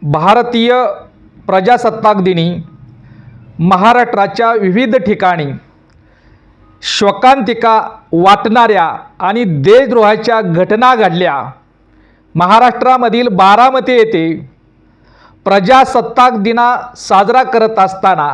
भारतीय प्रजासत्ताक दिनी महाराष्ट्राच्या विविध ठिकाणी शोकांतिका वाटणाऱ्या आणि देशद्रोहाच्या घटना घडल्या। महाराष्ट्रामधील बारामती येथे प्रजासत्ताक दिना साजरा करत असताना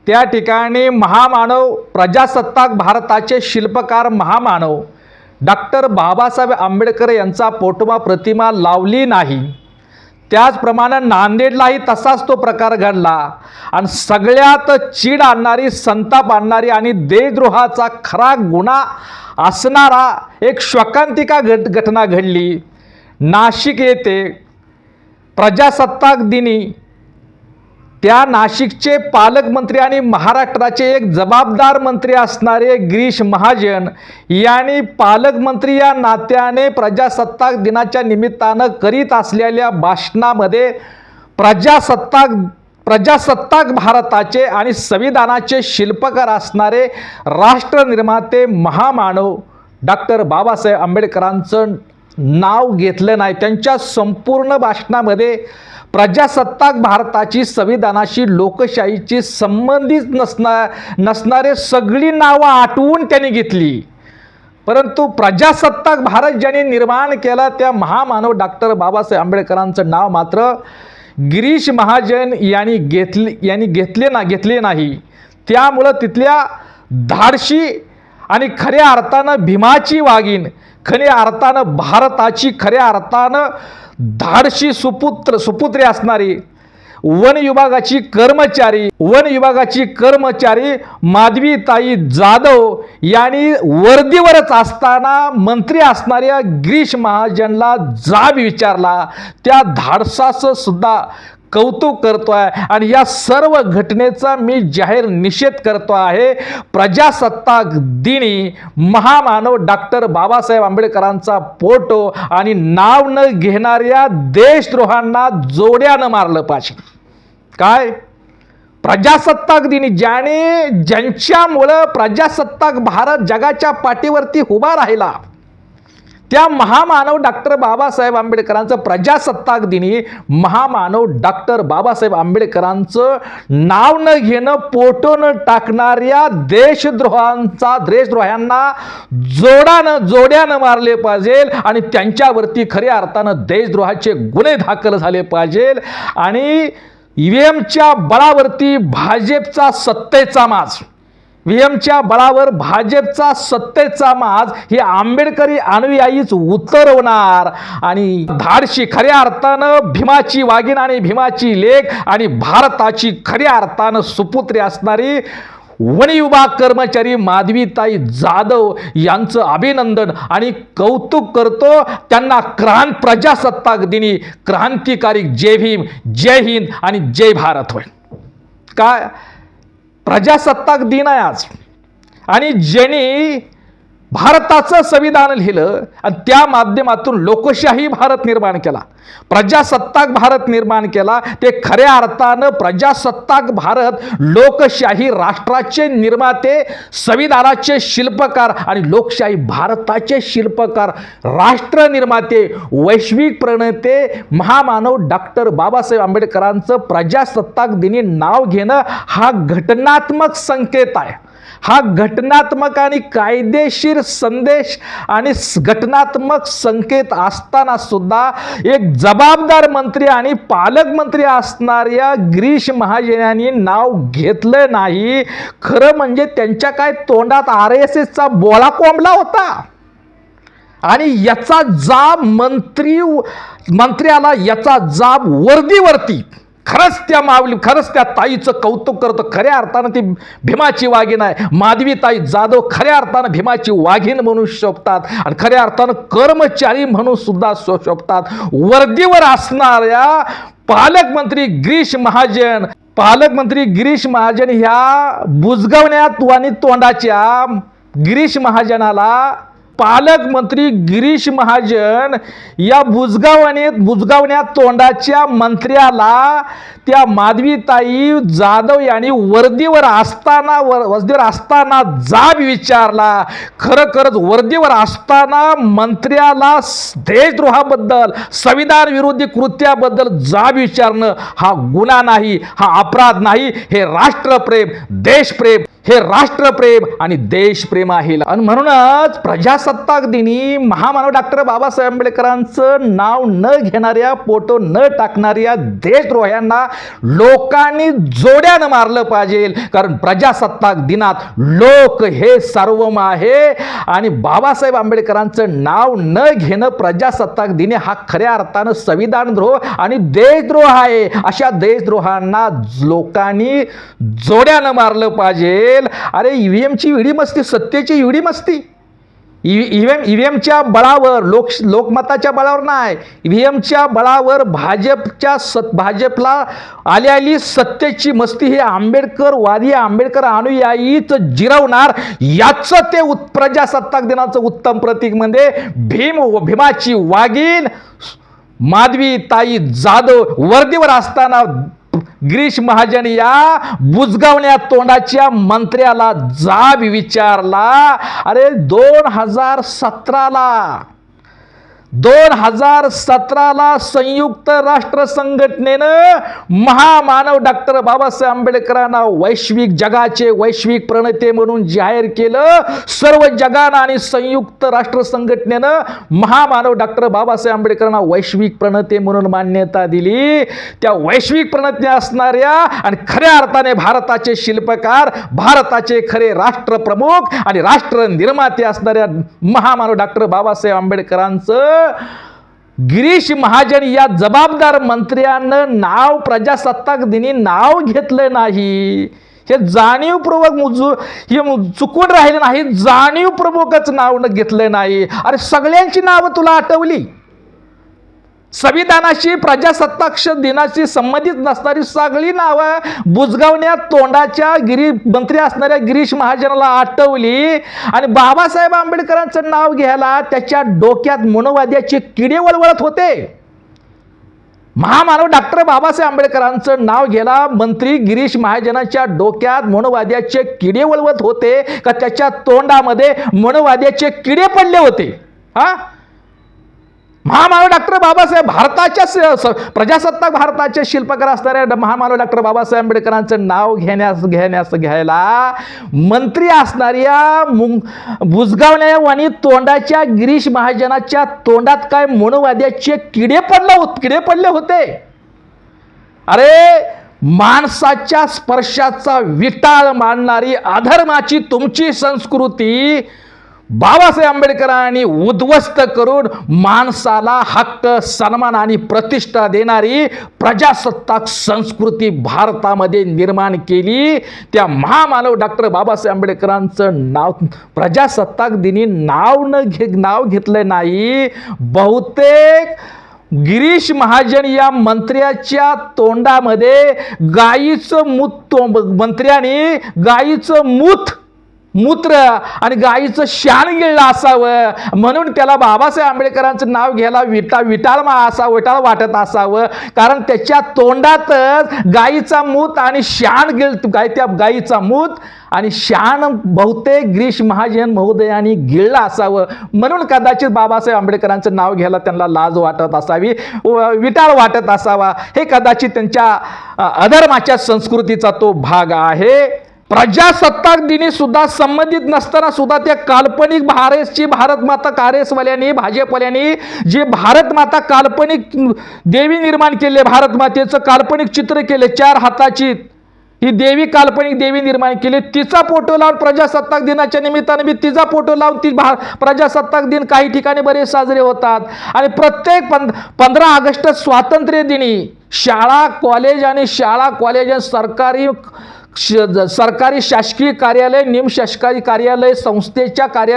त्या ठिकाणी महामानव प्रजासत्ताक भारताचे शिल्पकार महामानव डॉक्टर बाबासाहेब आंबेडकर यांचा पोटोबा प्रतिमा लावली नाही। त्याचप्रमाणे नांदेडलाही तसाच तो प्रकार घडला आणि सगळ्यात चीड आणणारी, संताप आणणारी आणि देशद्रोहाचा खरा गुन्हा असणारा एक शोकांतिका घटना घडली। नाशिक येथे प्रजासत्ताक दिनी त्या नाशिकचे पालकमंत्री आणि महाराष्ट्राचे एक जबाबदार मंत्री असणारे गिरीश महाजन यांनी पालकमंत्री या नात्याने प्रजासत्ताक दिनाच्या निमित्तानं करीत असलेल्या भाषणामध्ये प्रजासत्ताक भारताचे आणि संविधानाचे शिल्पकार असणारे राष्ट्रनिर्माते महामानव डॉक्टर बाबासाहेब आंबेडकरांचं नाव घेतलं नाही। त्यांच्या संपूर्ण भाषणामध्ये प्रजासत्ताक भारताची, संविधानाशी, लोकशाहीची संबंधित नसणारे सगळी नावं आठवून त्यांनी घेतली। परंतु प्रजासत्ताक भारत ज्यांनी निर्माण केला त्या महामानव डॉक्टर बाबासाहेब आंबेडकरांचं नाव मात्र गिरीश महाजन यांनी घेतले नाही। त्यामुळं तिथल्या धाडशी आणि खऱ्या अर्थानं भीमाची वाघीण, खऱ्या अर्थानं भारताची, खऱ्या अर्थानं धाडशी सुपुत्री असणारी वन विभागाची कर्मचारी माधवीताई जाधव यांनी वर्दीवरच असताना मंत्री असणाऱ्या गिरीश महाजनला जाब विचारला। त्या धाडसाचं सुद्धा कौतुक करतो आहे आणि या सर्व घटनेचा मी जाहीर निषेध करतो आहे। प्रजासत्ताक दिनी महामानव डॉक्टर बाबासाहेब आंबेडकरांचा फोटो आणि नाव न घेणाऱ्या देशद्रोहांना जोड्यानं मारलं पाहिजे। काय प्रजासत्ताक दिनी ज्यांच्यामुळं प्रजासत्ताक भारत जगाच्या पाठीवरती उभा राहिला त्या महामानव डॉक्टर बाबासाहेब आंबेडकरांचं प्रजासत्ताक दिनी महामानव डॉक्टर बाबासाहेब आंबेडकरांचं नाव न घेणं, फोटो न टाकणाऱ्या देशद्रोह्यांना जोड्यानं मारले पाहिजे आणि त्यांच्यावरती खऱ्या अर्थानं देशद्रोहाचे गुन्हे दाखल झाले पाहिजे आणि ईव्हीएमच्या बळावरती भाजपचा सत्तेचा माज, ईव्हीएमच्या बळावर भाजपचा सत्तेचा माज हे आंबेडकरी अनुयायीच उतरवणार आणि धाडशी, खऱ्या अर्थानं भीमाची वाघीण आणि भीमाची लेक आणि भारताची खऱ्या अर्थानं सुपुत्री असणारी वन विभाग कर्मचारी माधवीताई जाधव यांचं अभिनंदन आणि कौतुक करतो। त्यांना प्रजासत्ताक दिनी क्रांतिकारी जय भीम, जय हिंद आणि जय भारत होय। काय प्रजासत्ताक दिन आहे आज आणि ज्यांनी भारताचं संविधान लिहिलं आणि त्या माध्यमातून लोकशाही भारत निर्माण केला, प्रजासत्ताक भारत निर्माण केला, ते खऱ्या अर्थानं प्रजासत्ताक भारत लोकशाही राष्ट्राचे निर्माते, संविधानाचे शिल्पकार आणि लोकशाही भारताचे शिल्पकार, राष्ट्र निर्माते, वैश्विक प्रणेते महामानव डॉक्टर बाबासाहेब आंबेडकरांचं प्रजासत्ताक दिनी नाव घेणं हा घटनात्मक संकेत आहे। हा घटनात्मक आणि कायदेशीर संदेश आणि घटनात्मक संकेत असताना सुद्धा एक जबाबदार मंत्री आणि पालकमंत्री असणाऱ्या गिरीश महाजन यांनी नाव घेतलं नाही। खरं म्हणजे त्यांच्या काय तोंडात RSSचा बोळा कोंबला होता आणि याचा जाब मंत्र्याला, याचा जाब वर्दीवरती। खरंच त्या ताईचं कौतुक करतो। खऱ्या अर्थानं ती भीमाची वाघीण आहे। माधवीताई जाधव खऱ्या अर्थानं भीमाची वाघीण म्हणून शोभतात आणि खऱ्या अर्थानं कर्मचारी म्हणून सुद्धा शोभतात। वर्दीवर असणाऱ्या पालकमंत्री गिरीश महाजन ह्या बुजगवण्यात वाणी तोंडाच्या गिरीश महाजनाला पालकमंत्री गिरीश महाजन या बुजगावण्या तोंडाच्या मंत्र्याला त्या माधवीताई जाधव यांनी वर्दीवर असताना जाब विचारला. खरंच वर्दीवर असताना मंत्र्याला देशद्रोहाबद्दल, संविधान विरोधी कृत्याबद्दल जाब विचारणं हा गुन्हा नाही, हा अपराध नाही. हे राष्ट्रप्रेम, देशप्रेम, हे राष्ट्रप्रेम आणि देशप्रेम आहे. आणि म्हणूनच प्रजासत्ताक दिनी महामानव डॉक्टर बाबासाहेब आंबेडकरांचं नाव न घेणाऱ्या, फोटो न टाकणाऱ्या देशद्रोह्यांना लोकांनी जोड्यानं मारलं पाहिजे. कारण प्रजासत्ताक दिनात लोक हे सार्वभौम आहे आणि बाबासाहेब आंबेडकरांचं नाव न घेणं प्रजासत्ताक दिनी हा खऱ्या अर्थानं संविधानद्रोह आणि देशद्रोह आहे. अशा देशद्रोहांना लोकांनी जोड्यानं मारलं पाहिजे. अरे ईव्हीएमची विडी मस्ती, सत्तेची विडी मस्ती. ईव्हीएमच्या बळावर, लोकमताच्या बळावर नाही, ईव्हीएमच्या बळावर भाजपला आली सत्तेची मस्ती. हे आंबेडकरवादी, आंबेडकर अनुयायीच जिरवणार. याचं ते प्रजासत्ताक दिनाचं उत्तम प्रतीक म्हणजे भीमाची वाघीण माधवीताई जाधव वर्दीवर असताना गिरीश महाजन या बुजगावण्या तोंडाच्या मंत्र्याला जाब विचारला. अरे 2017ला संयुक्त राष्ट्र संघटनेनं महामानव डॉक्टर बाबासाहेब आंबेडकरांना जगाचे वैश्विक प्रणेते म्हणून जाहीर केलं. सर्व जगानं आणि संयुक्त राष्ट्र संघटनेनं महामानव डॉक्टर बाबासाहेब आंबेडकरांना वैश्विक प्रणेते म्हणून मान्यता दिली. त्या वैश्विक प्रणेते असणाऱ्या आणि खऱ्या अर्थाने भारताचे शिल्पकार, भारताचे खरे राष्ट्रप्रमुख आणि राष्ट्र निर्माते असणाऱ्या महामानव डॉक्टर बाबासाहेब आंबेडकरांचं गिरीश महाजन या जबाबदार मंत्र्यानं नाव प्रजासत्ताक दिनी नाव घेतलं नाही. हे जाणीवपूर्वक चुकून राहिले नाही, जाणीवपूर्वकच नाव घेतलं नाही. अरे सगळ्यांची नावं तुला आठवली. संविधानाशी, प्रजासत्ताक दिनाशी संबंधित नसणारी सगळी नावं बुजगावण्या तोंडाच्या मंत्री असणाऱ्या गिरीश महाजनाला आठवली आणि बाबासाहेब आंबेडकरांचं नाव घ्यायला त्याच्या डोक्यात मनोवाद्याचे किडे वळवळत होते. महामानव डॉक्टर बाबासाहेब आंबेडकरांचं नाव घ्यायला मंत्री गिरीश महाजनाच्या डोक्यात मनोवाद्याचे किडे वळवत होते का त्याच्या तोंडामध्ये मनोवाद्याचे किडे पडले होते? महामानव डॉक्टर बाबासाहेब प्रजासत्ताक भारताचे शिल्पकार असणाऱ्या महामानव डॉक्टर बाबासाहेब आंबेडकरांचं नाव घ्यायला मंत्री असणाऱ्या बुजगावण्यावानी तोंडाच्या गिरीश महाजनाच्या तोंडात काय मनोवाद्याचे किडे पडले होते. अरे माणसाच्या स्पर्शाचा विटाळ मांडणारी अधर्माची तुमची संस्कृती बाबासाहेब आंबेडकरांनी उद्ध्वस्त करून माणसाला हक्क, सन्मान आणि प्रतिष्ठा देणारी प्रजासत्ताक संस्कृती भारतामध्ये निर्माण केली. त्या महामानव डॉक्टर बाबासाहेब आंबेडकरांचं नाव प्रजासत्ताक दिनी नाव घेतलं नाही. बहुतेक गिरीश महाजन या मंत्र्याच्या तोंडामध्ये मंत्र्याने गायीचं मूत्र आणि गायीचं शान गिळलं असावं म्हणून त्याला बाबासाहेब आंबेडकरांचं नाव घ्यायला विटाळ वाटत असावं. कारण त्याच्या तोंडातच गायीचा मूत आणि शान त्या गायीचा मूत आणि शान बहुतेक गिरीश महाजन महोदयांनी गिळलं असावं म्हणून कदाचित बाबासाहेब आंबेडकरांचं नाव घ्यायला त्यांना लाज वाटत असावी, विटाळ वाटत असावा. हे कदाचित त्यांच्या अधर्माच्या संस्कृतीचा तो भाग आहे. प्रजासत्ताक दिनी सुद्धा संबंधित नसताना सुद्धा त्या काल्पनिक भारत माता काँग्रेसवाल्यांनी, भाजपवाल्यांनी जे भारत माता काल्पनिक देवी निर्माण केले, भारत मातेचं काल्पनिक चित्र केले, 4 हाताची ही देवी, काल्पनिक देवी निर्माण केली. तिचा फोटो लावून प्रजासत्ताक दिनाच्या निमित्ताने मी तिचा फोटो लावून प्रजासत्ताक दिन काही ठिकाणी बरेच साजरे होतात. आणि प्रत्येक 15 ऑगस्ट स्वातंत्र्य दिनी शाळा कॉलेज सरकारी शासकीय कार्यालय, निमशासकीय कार्यालय,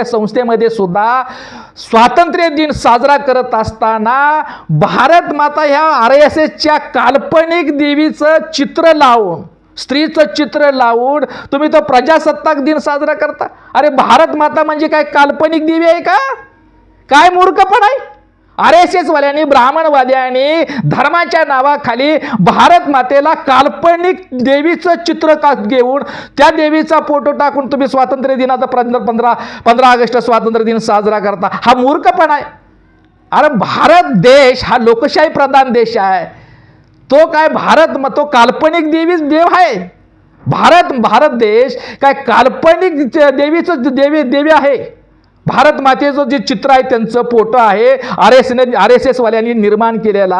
संस्थेमध्ये सुद्धा स्वातंत्र्य दिन साजरा करत असताना भारत माता ह्या RSSच्या काल्पनिक देवीचं चित्र लावून स्त्रीचं चित्र लावून तुम्ही तो प्रजासत्ताक दिन साजरा करता. अरे भारत माता म्हणजे काय काल्पनिक देवी आहे का? काय मूर्खपण आहे. RSS वाल्यांनी, ब्राह्मणवाद्यांनी धर्माच्या नावाखाली भारत मातेला काल्पनिक देवीचं चित्र घेऊन त्या देवीचा फोटो टाकून तुम्ही स्वातंत्र्य दिनाचा 15 ऑगस्ट स्वातंत्र्य दिन साजरा करता. हा मूर्खपण आहे. अरे भारत देश हा लोकशाही प्रधान देश आहे. तो काय तो काल्पनिक देव आहे. भारत देश काय काल्पनिक देवीचं देवी आहे. भारत मातेचं जे चित्र आहे त्यांचं फोटो आहे RSS वाल्यांनी निर्माण केलेला.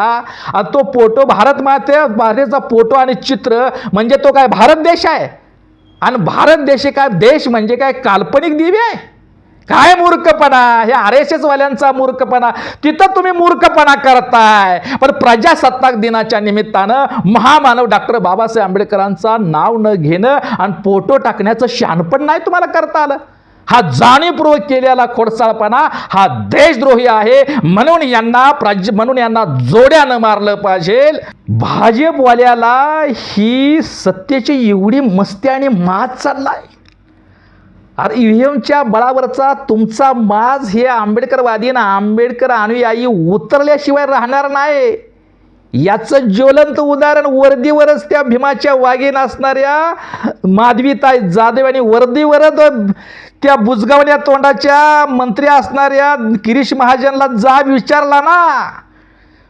आणि तो फोटो मातेचा फोटो आणि चित्र म्हणजे तो काय भारत देश आहे. आणि भारत देश काय देश म्हणजे काय काल्पनिक देवी आहे. काय मूर्खपणा. हे RSS वाल्यांचा मूर्खपणा. तिथं तुम्ही मूर्खपणा करताय. पण प्रजासत्ताक दिनाच्या निमित्तानं महामानव डॉक्टर बाबासाहेब आंबेडकरांचा नाव न घेणं आणि फोटो टाकण्याचं शहाणपण नाही तुम्हाला करता आलं. हा जाणीवपूर्वक केलेला खोडसाळपणा हा देशद्रोही आहे. म्हणून यांना जोड्यानं मारलं पाहिजे. भाजपवाल्याला ही सत्तेची एवढी मस्ती आणि माज चाललाय. अरे ईव्हीएमच्या बळावरचा तुमचा माज हे आंबेडकरवादी ना आंबेडकर अनुयायी उतरल्याशिवाय राहणार नाही. याचं ज्वलंत उदाहरण वर्दीवरच त्या भीमाच्या वाघीण असणाऱ्या माधवीताई जाधव आणि वर्दीवरच त्या बुजगावल्या तोंडाच्या मंत्री असणाऱ्या गिरीश महाजनला जाब विचारला ना.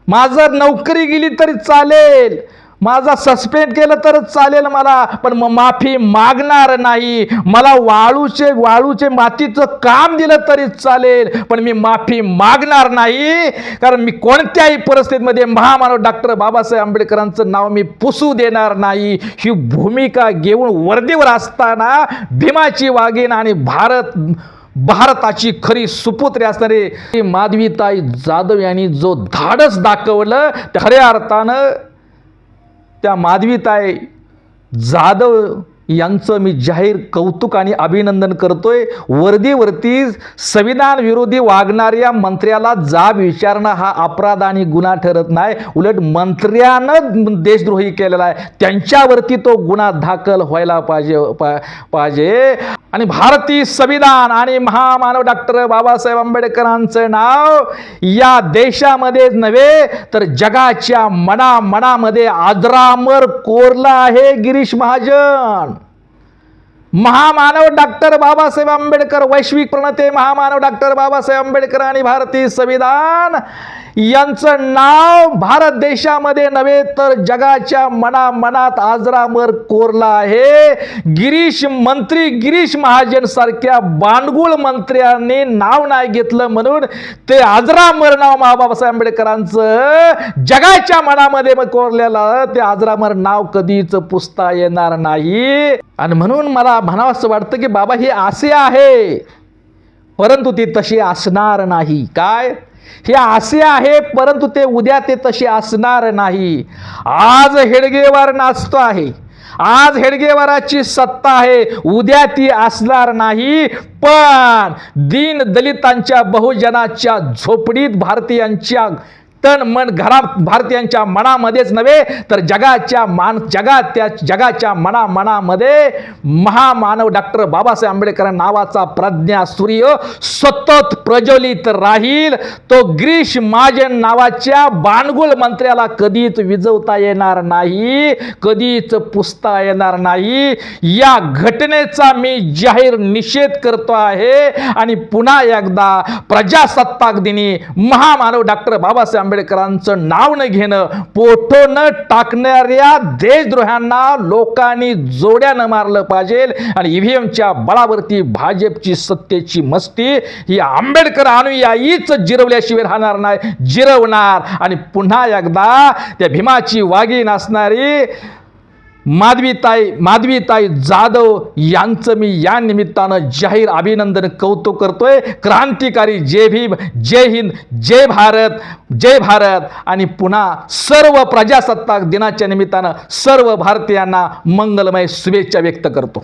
माझं नोकरी गेली तरी चालेल, माझा सस्पेंड केलं तर चालेल मला, पण माफी मागणार नाही. मला वाळूचे मातीचं काम दिलं तरी चालेल, पण मी माफी मागणार नाही. कारण मी कोणत्याही परिस्थितीमध्ये महामानव डॉक्टर बाबासाहेब आंबेडकरांचं नाव मी पुसू देणार नाही. ही भूमिका घेऊन वर्दीवर असताना भीमाची वाघीण आणि भारताची खरी सुपुत्री असणारे माधवीताई जाधव यांनी जो धाडस दाखवलं, खऱ्या अर्थानं त्या माधवीताई जाधव यांचं मी जाहीर कौतुक आणि अभिनंदन करतोय. वर्दीवरती संविधान विरोधी वागणाऱ्या मंत्र्याला जाब विचारणं हा अपराध आणि गुन्हा ठरत नाही. उलट मंत्र्यानं देशद्रोही केलेला आहे, त्यांच्यावरती तो गुन्हा दाखल व्हायला पाहिजे. आणि भारतीय संविधान आणि महामानव डॉक्टर बाबासाहेब आंबेडकरांचं नाव या देशामध्येच नव्हे तर जगाच्या मनामध्ये आजरामर कोरलं आहे. गिरीश महाजन, महामानव डॉक्टर बाबासाहेब आंबेडकर, वैश्विक प्रणेते महामानव डॉक्टर बाबासाहेब आंबेडकर आणि भारतीय संविधान यांचं नाव भारत देशामध्ये नव्हे तर जगाच्या मनात आजरामर कोरला आहे. गिरीश महाजन सारख्या बांडगुळ मंत्र्यांनी नाव नाही घेतलं म्हणून ते आजरामर नाव बाबासाहेब आंबेडकरांचं जगाच्या मनामध्ये कोरलेलं ते आजरामर नाव कधीच पुसता येणार नाही. आणि म्हणून मला म्हणावंसं वाटतं की बाबा हे असे आहे, परंतु ते तसे असणार नाही. काय हे असे आहे, परंतु ते उद्या ते तसे असणार नाही. आज हेडगेवार नाचतो आहे, आज हेडगेवाराची सत्ता आहे, उद्या ती असणार नाही. पण दीन दलितांच्या बहुजनाच्या झोपडीत भारतीयांच्या तन मन घरात भारतीयांच्या मनामध्येच नव्हे तर जगाच्या मनामध्ये महामानव डॉक्टर बाबासाहेब आंबेडकर नावाचा प्रज्ञा सूर्य सतत प्रज्वलित राहील. तो गिरीश महाजन नावाच्या बाणगुळ मंत्र्याला कधीच विझवता येणार नाही, कधीच पुसता येणार नाही. या घटनेचा मी जाहीर निषेध करतो आहे. आणि पुन्हा एकदा प्रजासत्ताक दिनी महामानव डॉक्टर बाबासाहेब आंबेडकरांचं नाव न घेणं, फोटो न टाकणाऱ्या देशद्रोह्यांना लोकांनी जोड्यानं मारलं पाहिजे. आणि ईव्हीएमच्या बळावरती भाजपची सत्तेची मस्ती ही आंबेडकर अनुयायीच जिरवल्याशिवाय राहणार नाही, जिरवणार. आणि पुन्हा एकदा त्या भीमाची वाघीण असणारी माधवीताई जाधव यांचं मी या निमित्तानं जाहीर अभिनंदन कौतुक करतोय. क्रांतिकारी जय भीम, जय हिंद, जय भारत. आणि पुन्हा सर्व प्रजासत्ताक दिनाच्या निमित्तानं सर्व भारतीयांना मंगलमय शुभेच्छा व्यक्त करतो.